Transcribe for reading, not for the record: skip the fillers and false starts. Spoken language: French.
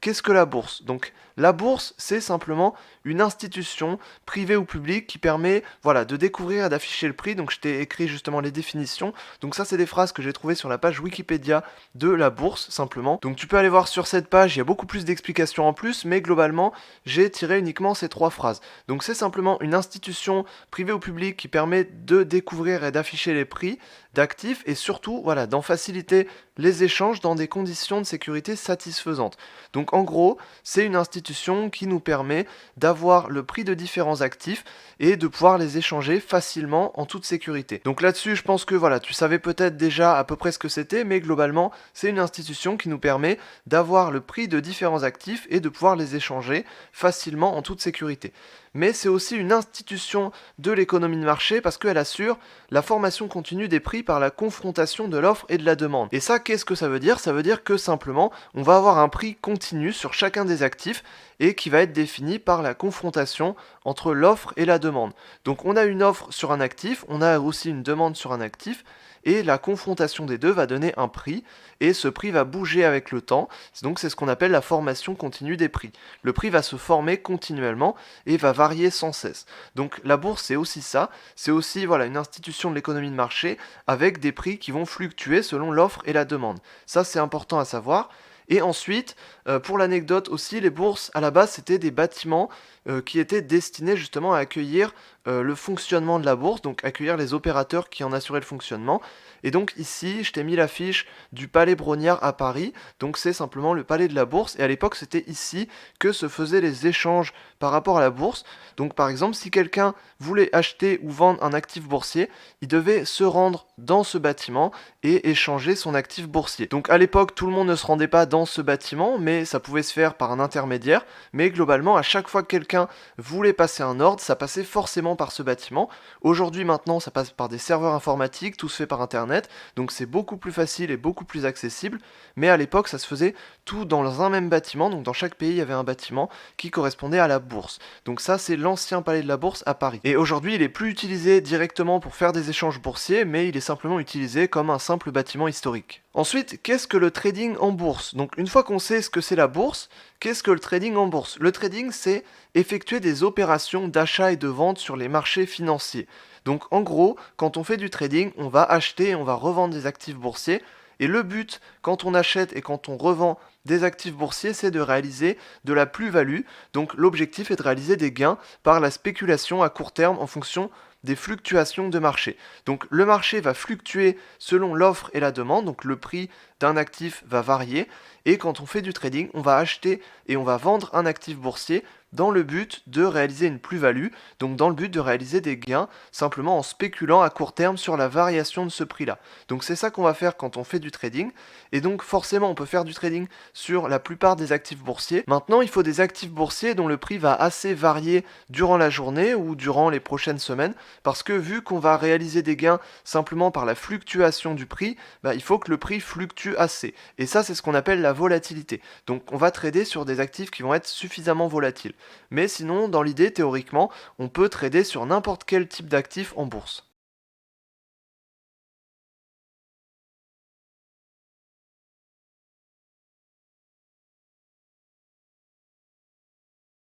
qu'est-ce que la bourse? Donc la bourse, c'est simplement une institution privée ou publique qui permet voilà, de découvrir et d'afficher le prix. Donc je t'ai écrit justement les définitions. Donc ça, c'est des phrases que j'ai trouvées sur la page Wikipédia de la bourse, simplement. Donc tu peux aller voir sur cette page, il y a beaucoup plus d'explications en plus, mais globalement, j'ai tiré uniquement ces trois phrases. Donc c'est simplement une institution privée ou publique qui permet de découvrir et d'afficher les prix d'actifs et surtout voilà, d'en faciliter les échanges dans des conditions de sécurité satisfaisantes. Donc en gros, c'est une institution qui nous permet d'avoir le prix de différents actifs et de pouvoir les échanger facilement en toute sécurité. Donc là-dessus, je pense que voilà, tu savais peut-être déjà à peu près ce que c'était, mais globalement, c'est une institution qui nous permet d'avoir le prix de différents actifs et de pouvoir les échanger facilement en toute sécurité. Mais c'est aussi une institution de l'économie de marché parce qu'elle assure la formation continue des prix par la confrontation de l'offre et de la demande. Et ça, qu'est-ce que ça veut dire? Ça veut dire que simplement, on va avoir un prix continu sur chacun des actifs et qui va être défini par la confrontation entre l'offre et la demande. Donc on a une offre sur un actif, on a aussi une demande sur un actif, et la confrontation des deux va donner un prix, et ce prix va bouger avec le temps, donc c'est ce qu'on appelle la formation continue des prix. Le prix va se former continuellement et va varier sans cesse. Donc la bourse c'est aussi ça, c'est aussi voilà, une institution de l'économie de marché avec des prix qui vont fluctuer selon l'offre et la demande. Ça c'est important à savoir. Et ensuite, pour l'anecdote aussi, les bourses à la base c'était des bâtiments qui étaient destinés justement à accueillir le fonctionnement de la bourse, donc accueillir les opérateurs qui en assuraient le fonctionnement. Et donc ici, je t'ai mis l'affiche du Palais Brognard à Paris, donc c'est simplement le palais de la bourse, et à l'époque c'était ici que se faisaient les échanges par rapport à la bourse. Donc par exemple, si quelqu'un voulait acheter ou vendre un actif boursier, il devait se rendre dans ce bâtiment et échanger son actif boursier. Donc à l'époque, tout le monde ne se rendait pas dans ce bâtiment, mais ça pouvait se faire par un intermédiaire, mais globalement, à chaque fois que quelqu'un voulait passer un ordre, ça passait forcément par ce bâtiment. Aujourd'hui, maintenant, ça passe par des serveurs informatiques, tout se fait par Internet, donc c'est beaucoup plus facile et beaucoup plus accessible, mais à l'époque, ça se faisait tout dans un même bâtiment, donc dans chaque pays, il y avait un bâtiment qui correspondait à la bourse. Donc ça, c'est l'ancien palais de la bourse à Paris. Et aujourd'hui, il est plus utilisé directement pour faire des échanges boursiers, mais il est simplement utilisé comme un simple bâtiment historique. Ensuite, qu'est-ce que le trading en bourse? Donc une fois qu'on sait ce que c'est la bourse, qu'est-ce que le trading en bourse? Le trading, c'est effectuer des opérations d'achat et de vente sur les marchés financiers. Donc en gros, quand on fait du trading, on va acheter et on va revendre des actifs boursiers. Et le but, quand on achète et quand on revend des actifs boursiers, c'est de réaliser de la plus-value. Donc l'objectif est de réaliser des gains par la spéculation à court terme en fonction des fluctuations de marché. Donc le marché va fluctuer selon l'offre et la demande, donc le prix d'un actif va varier, et quand on fait du trading, on va acheter et on va vendre un actif boursier dans le but de réaliser une plus-value, donc dans le but de réaliser des gains, simplement en spéculant à court terme sur la variation de ce prix-là. Donc c'est ça qu'on va faire quand on fait du trading, et donc forcément on peut faire du trading sur la plupart des actifs boursiers. Maintenant il faut des actifs boursiers dont le prix va assez varier durant la journée ou durant les prochaines semaines, parce que vu qu'on va réaliser des gains simplement par la fluctuation du prix, il faut que le prix fluctue assez. Et ça c'est ce qu'on appelle la volatilité. Donc on va trader sur des actifs qui vont être suffisamment volatiles. Mais sinon, dans l'idée, théoriquement, on peut trader sur n'importe quel type d'actif en bourse.